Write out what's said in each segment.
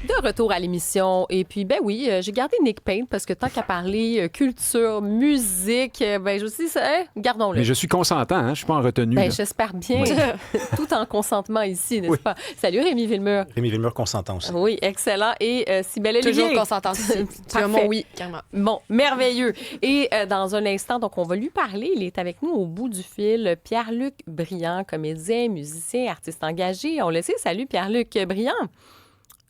De retour à l'émission. Et puis, ben oui, j'ai gardé Nick Payne parce que tant qu'à parler culture, musique, ben je aussi, Mais gardons-le. je suis consentant, hein? Je suis pas en retenue, Ben là. j'espère bien. Oui. Tout en consentement ici, n'est-ce Oui. pas? Salut Rémi Villemur. Rémi Villemur consentant aussi. Oui, excellent. Et Cybèle Toujours Olivier. consentante ici. Tu as mon Parfait. oui, carrément. Bon, merveilleux. Et dans un instant, donc, on va lui parler. Il est avec nous au bout du fil. Pierre-Luc Briand, comédien, musicien, artiste engagé. On le sait. Salut Pierre-Luc Briand.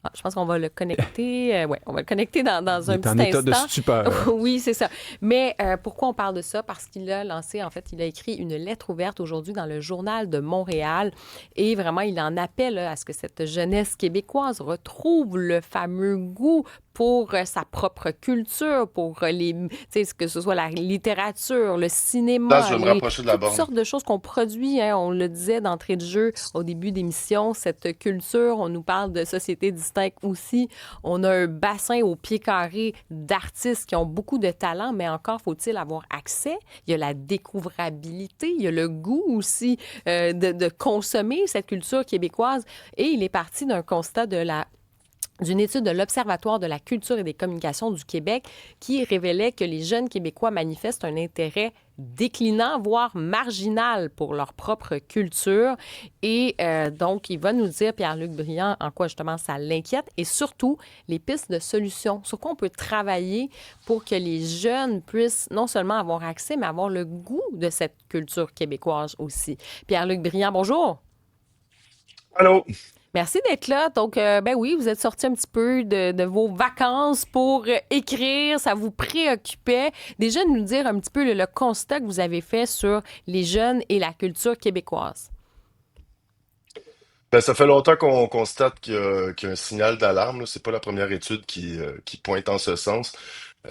Ah, je pense qu'on va le connecter. Ouais, on va le connecter dans Il un est en petit état de instant. stupeur. Oui, c'est ça. Mais pourquoi on parle de ça? Parce qu'il a lancé, en fait, il a écrit une lettre ouverte aujourd'hui dans le Journal de Montréal. Et vraiment, il en appelle à ce que cette jeunesse québécoise retrouve le fameux goût pour sa propre culture, pour que ce soit la littérature, le Là, cinéma, je vais me rapprocher de la toutes borne. sortes de choses qu'on produit. Hein, on le disait d'entrée de jeu au début d'émission, cette culture, on nous parle de société distincte aussi. On a un bassin au pied carré d'artistes qui ont beaucoup de talent, mais encore faut-il avoir accès. Il y a la découvrabilité, il y a le goût aussi de consommer cette culture québécoise. Et il est parti d'un constat d'une étude de l'Observatoire de la culture et des communications du Québec qui révélait que les jeunes Québécois manifestent un intérêt déclinant, voire marginal pour leur propre culture. Et donc, il va nous dire, Pierre-Luc Briand, en quoi justement ça l'inquiète et surtout les pistes de solutions, sur quoi on peut travailler pour que les jeunes puissent non seulement avoir accès, mais avoir le goût de cette culture québécoise aussi. Pierre-Luc Briand, bonjour. Allô? Merci d'être là. Donc, ben oui, vous êtes sorti un petit peu de vos vacances pour écrire. Ça vous préoccupait. Déjà, de nous dire un petit peu le constat que vous avez fait sur les jeunes et la culture québécoise. Ben, ça fait longtemps qu'on constate qu'il y a un signal d'alarme, là. C'est pas la première étude qui pointe en ce sens.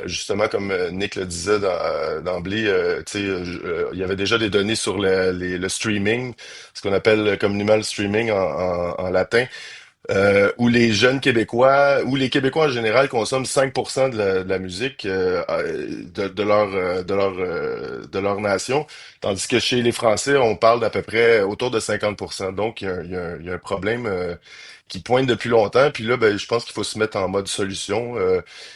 Justement, comme Nick le disait d'emblée, tu sais, il y avait déjà des données sur le streaming, ce qu'on appelle communément le streaming en latin. Où les jeunes Québécois, où les Québécois en général consomment 5% de la musique de leur nation, tandis que chez les Français, on parle d'à peu près autour de 50%. Donc, il y a un problème qui pointe depuis longtemps. Puis là, ben, je pense qu'il faut se mettre en mode solution.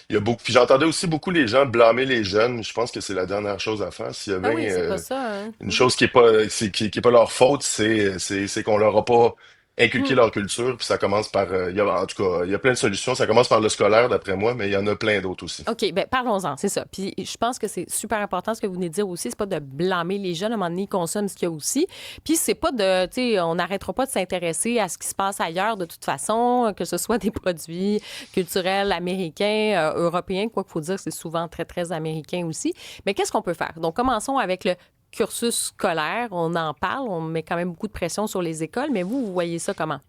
Il y a beaucoup, puis j'entendais aussi beaucoup les gens blâmer les jeunes. Je pense que c'est la dernière chose à faire. S'il y a Ah bien oui, c'est pas ça, hein? une chose qui est pas, qui est pas leur faute, c'est qu'on leur a pas inculquer Mhm. leur culture, puis ça commence par, en tout cas, il y a plein de solutions. Ça commence par le scolaire, d'après moi, mais il y en a plein d'autres aussi. OK, ben parlons-en, c'est ça. Puis je pense que c'est super important ce que vous venez de dire aussi, c'est pas de blâmer les jeunes, à un moment donné, ils consomment ce qu'il y a aussi. Puis c'est pas de, tu sais, on n'arrêtera pas de s'intéresser à ce qui se passe ailleurs de toute façon, que ce soit des produits culturels américains, européens, quoi qu'il faut dire, que c'est souvent très, très américain aussi. Mais qu'est-ce qu'on peut faire? Donc commençons avec le cursus scolaire, on en parle, on met quand même beaucoup de pression sur les écoles, mais vous voyez ça comment?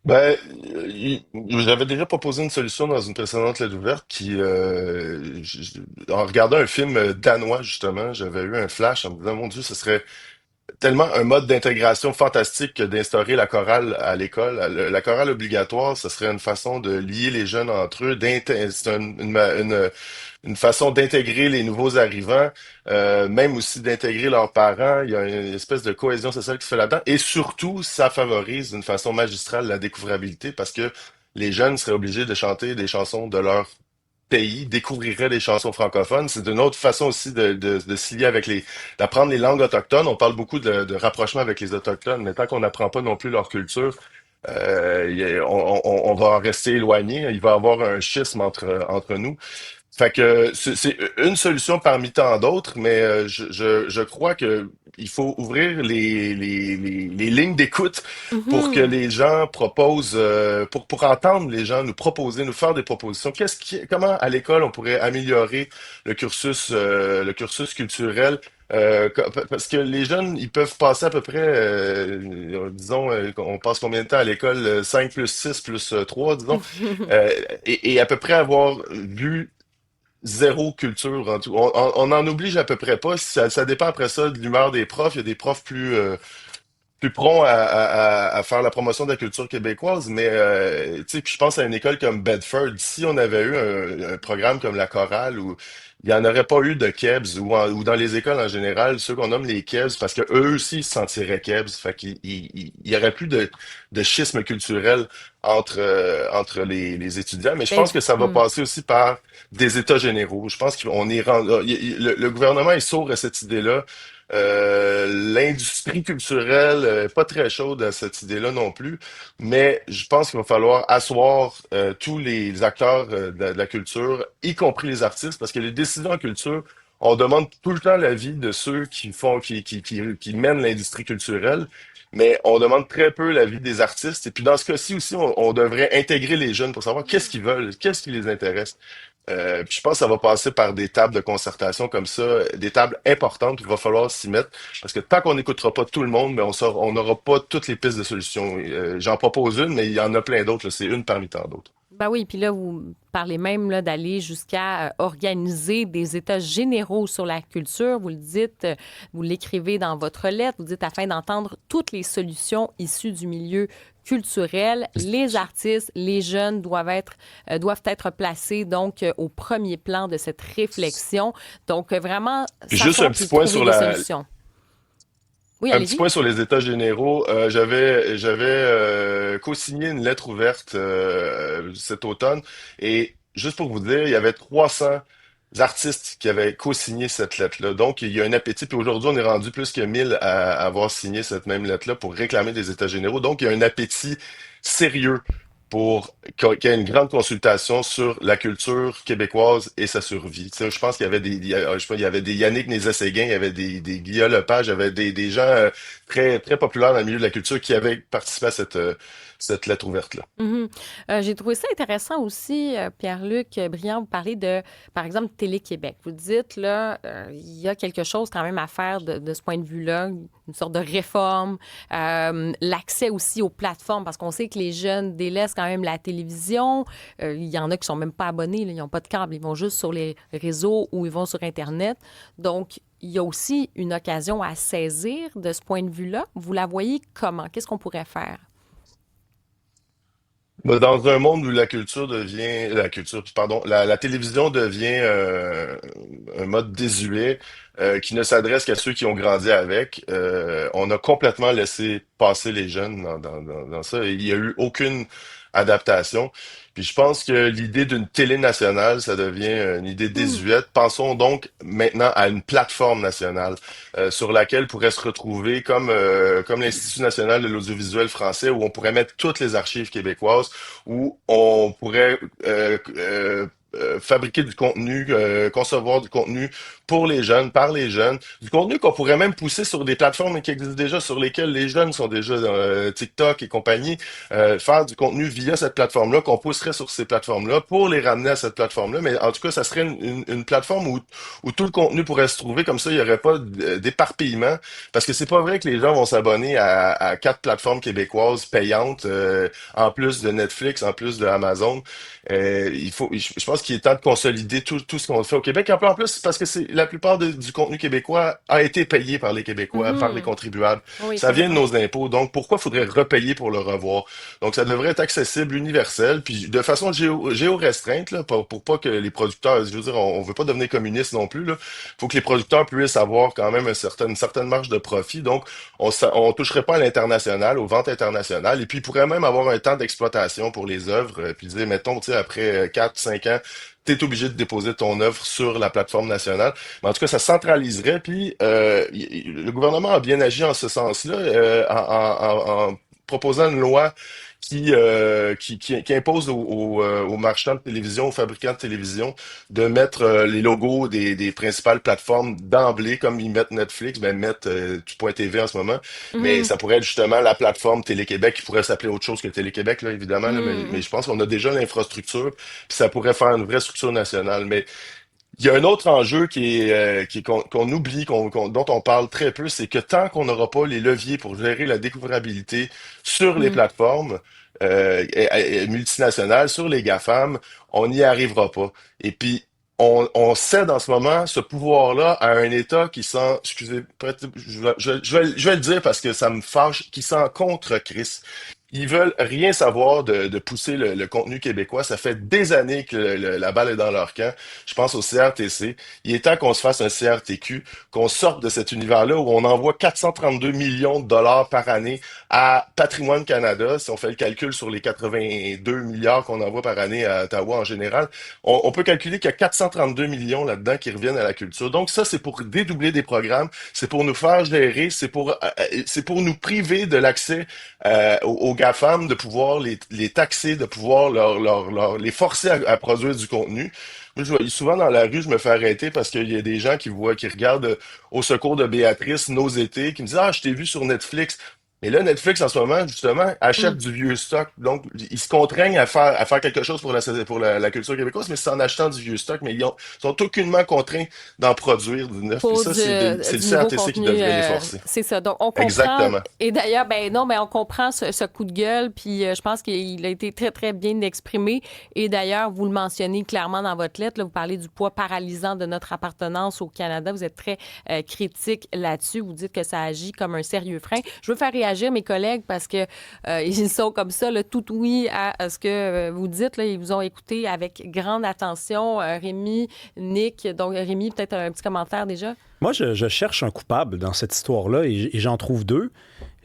Ben, j'avais déjà proposé une solution dans une précédente lettre ouverte en regardant un film danois, justement, j'avais eu un flash en me disant, mon Dieu, ce serait tellement un mode d'intégration fantastique que d'instaurer la chorale à l'école. La chorale obligatoire, ce serait une façon de lier les jeunes entre eux, c'est une façon d'intégrer les nouveaux arrivants, même aussi d'intégrer leurs parents. Il y a une espèce de cohésion sociale qui se fait là-dedans. Et surtout, ça favorise d'une façon magistrale la découvrabilité parce que les jeunes seraient obligés de chanter des chansons de leur pays, découvriraient des chansons francophones. C'est une autre façon aussi de se lier avec d'apprendre les langues autochtones. On parle beaucoup de rapprochement avec les autochtones, mais tant qu'on n'apprend pas non plus leur culture, on va en rester éloigné. Il va y avoir un schisme entre nous. Fait que c'est une solution parmi tant d'autres, mais je crois que il faut ouvrir les lignes d'écoute pour que Mhm. les gens proposent, pour entendre les gens nous proposer, nous faire des propositions. Comment à l'école on pourrait améliorer le cursus culturel? Parce que les jeunes, ils peuvent passer à peu près, disons, on passe combien de temps à l'école? 5 plus 6 plus 3, disons, et à peu près avoir vu zéro culture en tout. On en oblige à peu près pas. Ça dépend après ça de l'humeur des profs. Il y a des profs plus prompt à faire la promotion de la culture québécoise, mais tu sais, puis je pense à une école comme Bedford. Si on avait eu un programme comme la chorale où il n'y en aurait pas eu de Kebs ou dans les écoles en général, ceux qu'on nomme les Kebs, parce que eux aussi se sentiraient Kebs, fait qu'il il y aurait plus de schisme culturel entre les étudiants. Mais je Ben, pense que ça va passer aussi par des états généraux. Je pense qu'on est le gouvernement est sourd à cette idée-là. L'industrie culturelle pas très chaude à cette idée-là non plus, mais je pense qu'il va falloir asseoir tous les acteurs de la culture, y compris les artistes, parce que les décisions en culture, on demande tout le temps l'avis de ceux qui mènent l'industrie culturelle, mais on demande très peu l'avis des artistes. Et puis dans ce cas-ci aussi, on devrait intégrer les jeunes pour savoir qu'est-ce qu'ils veulent, qu'est-ce qui les intéresse. Puis je pense que ça va passer par des tables de concertation comme ça, des tables importantes, il va falloir s'y mettre, parce que tant qu'on n'écoutera pas tout le monde, mais on n'aura pas toutes les pistes de solutions. J'en propose une, mais il y en a plein d'autres, là. C'est une parmi tant d'autres. ben oui, puis là, vous parlez même là, d'aller jusqu'à organiser des états généraux sur la culture. Vous le dites, vous l'écrivez dans votre lettre, vous dites afin d'entendre toutes les solutions issues du milieu culturel, les artistes, les jeunes doivent être placés donc au premier plan de cette réflexion. Donc vraiment Puis juste s'asseoir un puis petit point trouver sur des solutions. Oui, un petit allez-y. point sur les états généraux. J'avais co-signé une lettre ouverte cet automne et juste pour vous dire, il y avait 300 artistes qui avaient co-signé cette lettre-là. Donc, il y a un appétit. Puis aujourd'hui, on est rendu plus que 1000 à avoir signé cette même lettre-là pour réclamer des états généraux. Donc, il y a un appétit sérieux pour qu'il y ait une grande consultation sur la culture québécoise et sa survie. Tu sais, je pense qu'il y avait je sais pas, il y avait des Yannick Nézet-Séguin, il y avait des Guillaume Lepage, il y avait des gens très, très populaires dans le milieu de la culture qui avaient participé à cette lettre ouverte-là. Mhm. J'ai trouvé ça intéressant aussi, Pierre-Luc Briand, vous parlez de, par exemple, Télé-Québec. Vous dites, là, il y a quelque chose quand même à faire de ce point de vue-là, une sorte de réforme, l'accès aussi aux plateformes, parce qu'on sait que les jeunes délaissent quand même la télévision. Il y en a qui sont même pas abonnés, là, ils n'ont pas de câble, ils vont juste sur les réseaux ou ils vont sur Internet. Donc, il y a aussi une occasion à saisir de ce point de vue-là. Vous la voyez comment? Qu'est-ce qu'on pourrait faire? Bah, dans un monde où la télévision devient un mode désuet qui ne s'adresse qu'à ceux qui ont grandi avec, on a complètement laissé passer les jeunes dans ça. Et il n'y a eu aucune adaptation. Puis je pense que l'idée d'une télé nationale, ça devient une idée Hmm. désuète. Pensons donc maintenant à une plateforme nationale sur laquelle pourrait se retrouver comme l'Institut national de l'audiovisuel français, où on pourrait mettre toutes les archives québécoises où on pourrait fabriquer du contenu, concevoir du contenu pour les jeunes, par les jeunes, du contenu qu'on pourrait même pousser sur des plateformes qui existent déjà, sur lesquelles les jeunes sont déjà TikTok et compagnie, faire du contenu via cette plateforme-là, qu'on pousserait sur ces plateformes-là pour les ramener à cette plateforme-là. Mais en tout cas, ça serait une plateforme où tout le contenu pourrait se trouver, comme ça, il n'y aurait pas d'éparpillement, parce que c'est pas vrai que les gens vont s'abonner à 4 plateformes québécoises payantes, en plus de Netflix, en plus de Amazon. Je pense qu'il est temps de consolider tout ce qu'on fait au Québec. En plus, parce que c'est la plupart du contenu québécois a été payé par les Québécois, par les Mhm. contribuables. Oui, Ça c'est vient de vrai. nos impôts. Donc, pourquoi faudrait repayer pour le revoir? Donc, ça devrait être accessible, universel, puis de façon géo-restreinte, là, pour pas que les producteurs, je veux dire, on veut pas devenir communiste non plus, là. Faut que les producteurs puissent avoir quand même une certaine marge de profit. Donc, on toucherait pas à l'international, aux ventes internationales, et puis il pourrait même avoir un temps d'exploitation pour les œuvres, puis dire, mettons, tu sais, après 4, 5 ans, t'es obligé de déposer ton œuvre sur la plateforme nationale. Mais en tout cas, ça centraliserait, puis le gouvernement a bien agi en ce sens-là, en proposant une loi qui impose aux marchands de télévision, aux fabricants de télévision, de mettre les logos des principales plateformes d'emblée, comme ils mettent Netflix, ben mettre du Point TV en ce moment. Mais Mhm. ça pourrait être justement la plateforme Télé-Québec, qui pourrait s'appeler autre chose que Télé-Québec, là, évidemment, là, mais Mhm. je pense qu'on a déjà l'infrastructure, puis ça pourrait faire une vraie structure nationale. Mais il y a un autre enjeu qu'on oublie, dont on parle très peu, c'est que tant qu'on n'aura pas les leviers pour gérer la découvrabilité sur les Mhm. plateformes multinationales, sur les GAFAM, on n'y arrivera pas. Et puis, on cède en ce moment ce pouvoir-là à un État qui s'en, excusez, je vais le dire parce que ça me fâche, qui s'en contre Chris. Ils veulent rien savoir de pousser le contenu québécois. Ça fait des années que la balle est dans leur camp. Je pense au CRTC. Il est temps qu'on se fasse un CRTQ, qu'on sorte de cet univers-là où on envoie 432 millions de dollars par année à Patrimoine Canada. Si on fait le calcul sur les 82 milliards qu'on envoie par année à Ottawa en général, on peut calculer qu'il y a 432 millions là-dedans qui reviennent à la culture. Donc ça, c'est pour dédoubler des programmes, c'est pour nous faire gérer, c'est pour nous priver de l'accès aux GAFAM, de pouvoir les taxer, de pouvoir les forcer à produire du contenu. Moi, souvent dans la rue, je me fais arrêter parce qu'il y a des gens qui regardent Au secours de Béatrice, Nos étés, qui me disent, ah, je t'ai vu sur Netflix. Et là, Netflix, en ce moment, justement, achète Mm. du vieux stock. Donc, ils se contraignent à faire quelque chose pour la culture québécoise, mais c'est en achetant du vieux stock, mais sont aucunement contraints d'en produire du neuf. Puis Pour ça, c'est le du nouveau CRTC qui contenu, devrait les forcer. c'est ça. Donc, on comprend. Exactement. Et d'ailleurs, ben non, mais on comprend ce coup de gueule. Puis, je pense qu'il a été très, très bien exprimé. Et d'ailleurs, vous le mentionnez clairement dans votre lettre. Là, vous parlez du poids paralysant de notre appartenance au Canada. Vous êtes très critique là-dessus. Vous dites que ça agit comme un sérieux frein. Je veux faire réagir mes collègues parce que ils sont comme ça, là, tout oui à ce que vous dites. Là, ils vous ont écouté avec grande attention. Rémi, Nick. Donc, Rémi, peut-être un petit commentaire déjà. Moi, je cherche un coupable dans cette histoire-là et j'en trouve deux,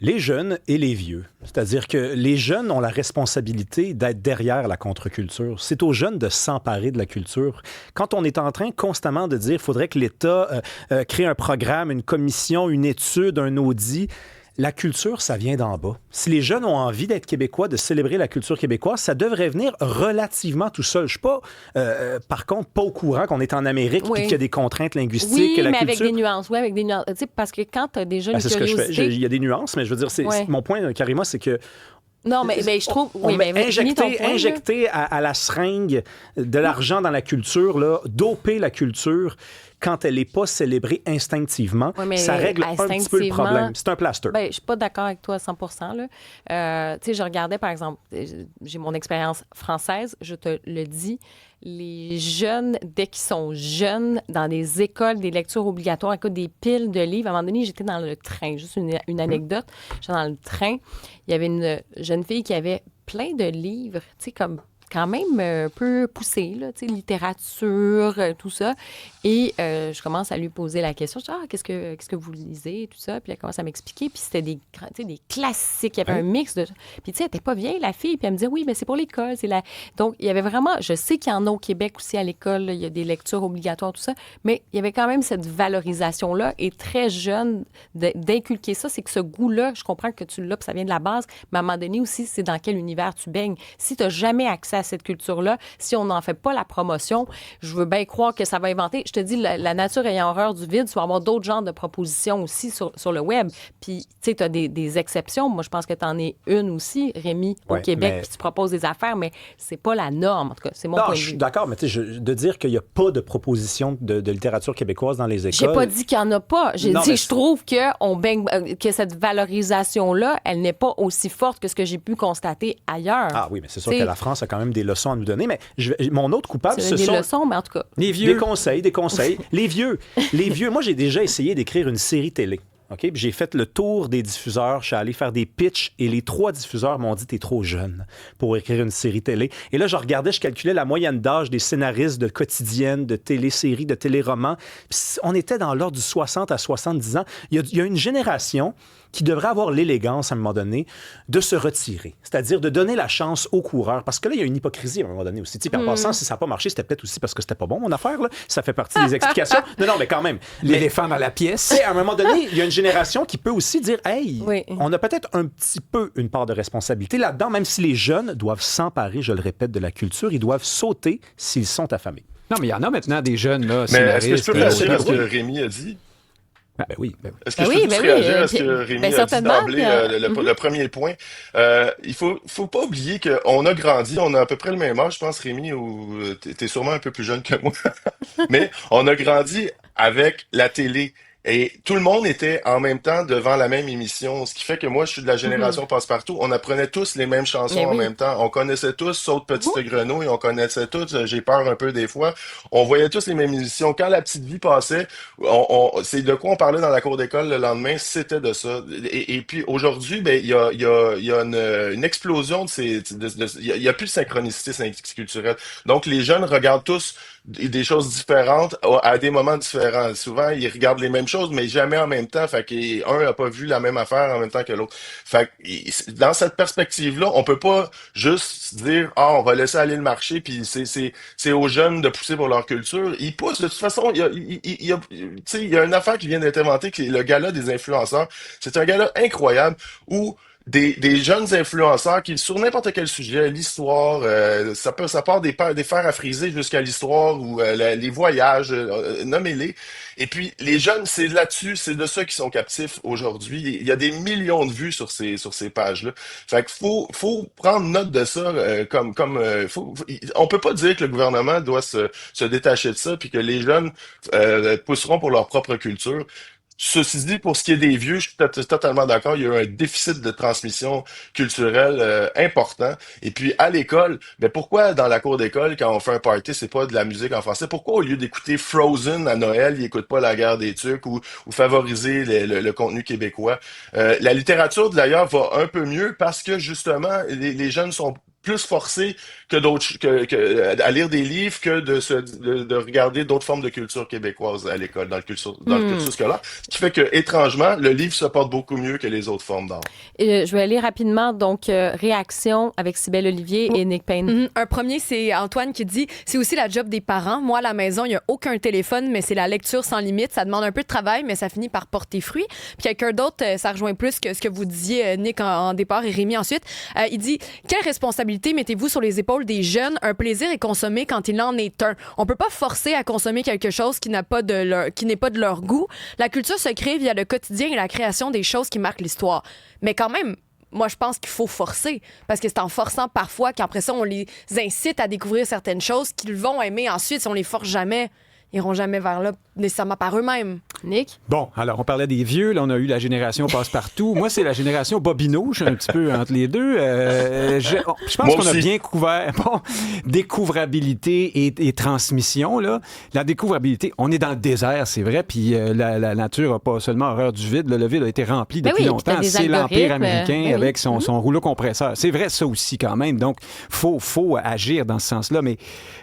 les jeunes et les vieux. C'est-à-dire que les jeunes ont la responsabilité d'être derrière la contre-culture. C'est aux jeunes de s'emparer de la culture. Quand on est en train constamment de dire qu'il faudrait que l'État crée un programme, une commission, une étude, un audit, la culture, ça vient d'en bas. Si les jeunes ont envie d'être québécois, de célébrer la culture québécoise, ça devrait venir relativement tout seul. Je suis pas, par contre, pas au courant qu'on est en Amérique et Oui. qu'il y a des contraintes linguistiques. Oui, et la mais culture... avec des nuances. Oui, avec des nuances. Tu sais, parce que quand tu as déjà une c'est ce que je fais. curiosité... Il y a des nuances, mais je veux dire, Ouais. mon point, Karima, c'est que Non, mais je trouve... on Oui, met mais Rémi, ton point, là. injecter à la seringue de l'argent dans la culture, là, doper la culture quand elle n'est pas célébrée instinctivement, Ouais, mais ça règle un petit peu le instinctivement, problème. C'est un plaster. Ben, je suis pas d'accord avec toi à 100 là. Tu sais, je regardais, par exemple, j'ai mon expérience française, je te le dis, les jeunes, dès qu'ils sont jeunes, dans des écoles, des lectures obligatoires, écoute, des piles de livres. À un moment donné, j'étais dans le train, juste une anecdote. J'étais dans le train, il y avait une jeune fille qui avait plein de livres, tu sais, comme quand même un peu poussé, là, tu sais, littérature, tout ça. Et je commence à lui poser la question. Je dis, qu'est-ce que vous lisez, tout ça. Puis elle commence à m'expliquer. Puis c'était des classiques. Il y avait un mix de... Puis tu sais, elle n'était pas vieille, la fille. Puis elle me disait, oui, mais c'est pour l'école. Donc, il y avait vraiment... Je sais qu'il y en a au Québec aussi à l'école. Là, il y a des lectures obligatoires, tout ça. Mais il y avait quand même cette valorisation-là. Et très jeune, d'inculquer ça, c'est que ce goût-là, je comprends que tu l'as, puis ça vient de la base. Mais à un moment donné aussi, c'est dans quel univers tu baignes. Si tu n'as jamais accès à cette culture-là, si on n'en fait pas la promotion, je veux bien croire que ça va inventer. Je te dis, la nature ayant horreur du vide, tu vas avoir d'autres genres de propositions aussi sur le web. Puis, tu sais, tu as des exceptions. Moi, je pense que tu en es une aussi, Rémi, au Ouais, Québec, mais... puis tu proposes des affaires, mais c'est pas la norme. En tout cas, c'est mon Non, point de je vue. suis d'accord, mais tu sais, de dire qu'il n'y a pas de proposition de littérature québécoise dans les écoles... J'ai pas dit qu'il n'y en a pas. J'ai Non, dit mais que je trouve que cette valorisation-là, elle n'est pas aussi forte que ce que j'ai pu constater ailleurs. Ah oui, mais c'est sûr T'sais, que la France a quand même des leçons à nous donner, mais mon autre coupable, c'est ce des sont... leçons, mais en tout cas. Les vieux. Des conseils. Les vieux. Moi, j'ai déjà essayé d'écrire une série télé. OK? Puis j'ai fait le tour des diffuseurs. Je suis allé faire des pitchs et les 3 diffuseurs m'ont dit « T'es trop jeune pour écrire une série télé. » Et là, je regardais, je calculais la moyenne d'âge des scénaristes de quotidiennes, de téléséries, de téléromans. Puis on était dans l'ordre du 60 à 70 ans. Il y a une génération qui devrait avoir l'élégance, à un moment donné, de se retirer. C'est-à-dire de donner la chance aux coureurs. Parce que là, il y a une hypocrisie, à un moment donné aussi. Puis en passant, si ça n'a pas marché, c'était peut-être aussi parce que c'était pas bon, mon affaire. Là. Ça fait partie des explications. Non, mais quand même. L'éléphant dans la pièce. À un moment donné, il y a une génération qui peut aussi dire « Hey, Oui. on a peut-être un petit peu une part de responsabilité là-dedans, même si les jeunes doivent s'emparer, je le répète, de la culture. Ils doivent sauter s'ils sont affamés. » Non, mais il y en a maintenant des jeunes, là, Mais est-ce que je scénaristes. peux réagir à ce que oui. Rémi a dit? Ben oui. Est-ce que Ben je oui, peux ben juste oui, réagir à ce que ben Rémi a dit certainement, d'emblée, puis, le premier point? Il faut pas oublier qu'on a grandi, on a à peu près le même âge, je pense, Rémi, ou t'es sûrement un peu plus jeune que moi, mais on a grandi avec la télé Et tout le monde était en même temps devant la même émission, ce qui fait que moi, je suis de la Mhm. génération Passe-Partout. On apprenait tous les mêmes chansons Mais en oui. même temps. On connaissait tous Saute Vous? Petite Grenouille, on connaissait tous J'ai peur un peu des fois. On voyait tous les mêmes émissions. Quand La Petite Vie passait, c'est de quoi on parlait dans la cour d'école le lendemain, c'était de ça. Et puis aujourd'hui, ben, il y a une explosion de ces... il y a plus de synchronicité culturelle. Donc les jeunes regardent tous des choses différentes à des moments différents. Souvent, ils regardent les mêmes choses, mais jamais en même temps. Fait qu'un n'a pas vu la même affaire en même temps que l'autre. Fait que dans cette perspective-là, on peut pas juste dire ah on va laisser aller le marché puis c'est aux jeunes de pousser pour leur culture. Ils poussent de toute façon. Tu sais, il y a une affaire qui vient d'être inventée, qui est le gala des influenceurs. C'est un gala incroyable où des jeunes influenceurs qui, sur n'importe quel sujet, l'histoire, ça part des fers à friser jusqu'à l'histoire ou les voyages, nommez-les. Et puis, les jeunes, c'est là-dessus, c'est de ça qu'ils sont captifs aujourd'hui. Il y a des millions de vues sur ces pages-là. Fait qu'il faut prendre note de ça, on peut pas dire que le gouvernement doit se détacher de ça puis que les jeunes pousseront pour leur propre culture. Ceci dit, pour ce qui est des vieux, je suis totalement d'accord. Il y a eu un déficit de transmission culturelle important. Et puis à l'école, ben pourquoi dans la cour d'école, quand on fait un party, c'est pas de la musique en français? Pourquoi au lieu d'écouter Frozen à Noël, ils écoutent pas La Guerre des Tucs ou favoriser le contenu québécois? La littérature d'ailleurs va un peu mieux parce que justement les jeunes sont plus forcés que à lire des livres que de regarder d'autres formes de culture québécoise à l'école, dans le Hmm. cursus scolaire. Ce qui fait que, étrangement, le livre se porte beaucoup mieux que les autres formes d'art. Je vais aller rapidement. Donc, réaction avec Cybèle Olivier et Nick Payne. Un premier, c'est Antoine qui dit c'est aussi la job des parents. Moi, à la maison, il n'y a aucun téléphone, mais c'est la lecture sans limite. Ça demande un peu de travail, mais ça finit par porter fruit. Puis quelqu'un d'autre, ça rejoint plus que ce que vous disiez, Nick, en départ et Rémi ensuite. Il dit quelle responsabilité mettez-vous sur les épaules des jeunes? Un plaisir est consommé quand il en est un. On peut pas forcer à consommer quelque chose qui n'est pas de leur goût. La culture se crée via le quotidien et la création des choses qui marquent l'histoire. Mais quand même, moi, je pense qu'il faut forcer. Parce que c'est en forçant parfois qu'après ça, on les incite à découvrir certaines choses qu'ils vont aimer ensuite. Si on les force jamais, ils iront jamais vers là nécessairement par eux-mêmes. Nick? Bon, alors on parlait des vieux, là on a eu la génération Passe-Partout. Moi, c'est la génération Bobino, je suis un petit peu entre les deux. Je pense Moi qu'on a aussi. bien couvert découvrabilité et transmission. Là. La découvrabilité, on est dans le désert, c'est vrai, puis la nature n'a pas seulement horreur du vide. Le vide a été rempli Ben depuis oui, puis t'as longtemps. des C'est l'Empire algorithmes, américain ben oui. avec son rouleau compresseur. C'est vrai ça aussi quand même, donc faut agir dans ce sens-là, mais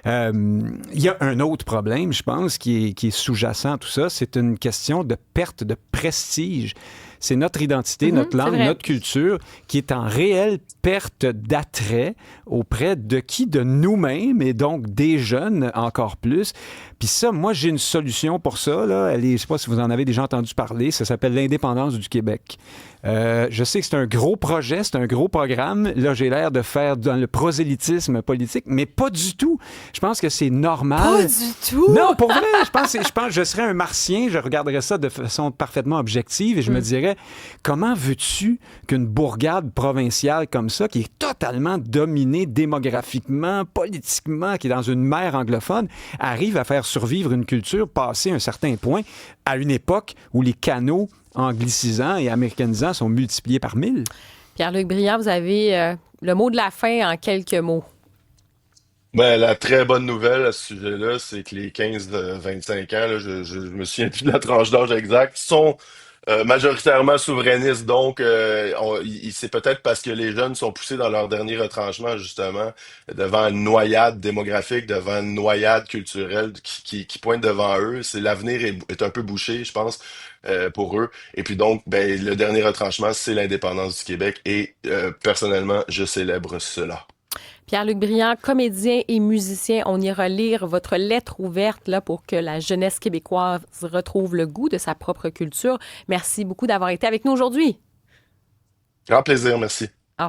il y a un autre problème, je pense, qui est sous-jacent à tout ça, c'est une question de perte de prestige. C'est notre identité, notre c'est langue, vrai. notre culture qui est en réelle perte d'attrait auprès de qui? De nous-mêmes et donc des jeunes encore plus. Puis ça, moi, j'ai une solution pour ça. Là. Je ne sais pas si vous en avez déjà entendu parler. Ça s'appelle l'indépendance du Québec. Je sais que c'est un gros projet, c'est un gros programme. Là, j'ai l'air de faire dans le prosélytisme politique, mais pas du tout. Je pense que c'est normal. Pas du tout! Non, pour vrai, je pense que je serais un martien, je regarderais ça de façon parfaitement objective et je me dirais, comment veux-tu qu'une bourgade provinciale comme ça, qui est totalement dominée démographiquement, politiquement, qui est dans une mer anglophone, arrive à faire survivre une culture passée un certain point à une époque où les canaux anglicisants et américanisants sont multipliés par 1000? Pierre-Luc Briand, vous avez le mot de la fin en quelques mots. Ben, la très bonne nouvelle à ce sujet-là, c'est que les 15-25 ans, là, je me souviens plus de la tranche d'âge exacte, sont majoritairement souverainistes. Donc, c'est peut-être parce que les jeunes sont poussés dans leur dernier retranchement, justement, devant une noyade démographique, devant une noyade culturelle qui pointe devant eux. L'avenir est un peu bouché, je pense, pour eux. Et puis donc, ben, le dernier retranchement, c'est l'indépendance du Québec. Et personnellement, je célèbre cela. Pierre-Luc Briand, comédien et musicien, on ira lire votre lettre ouverte là, pour que la jeunesse québécoise retrouve le goût de sa propre culture. Merci beaucoup d'avoir été avec nous aujourd'hui. Grand plaisir, merci.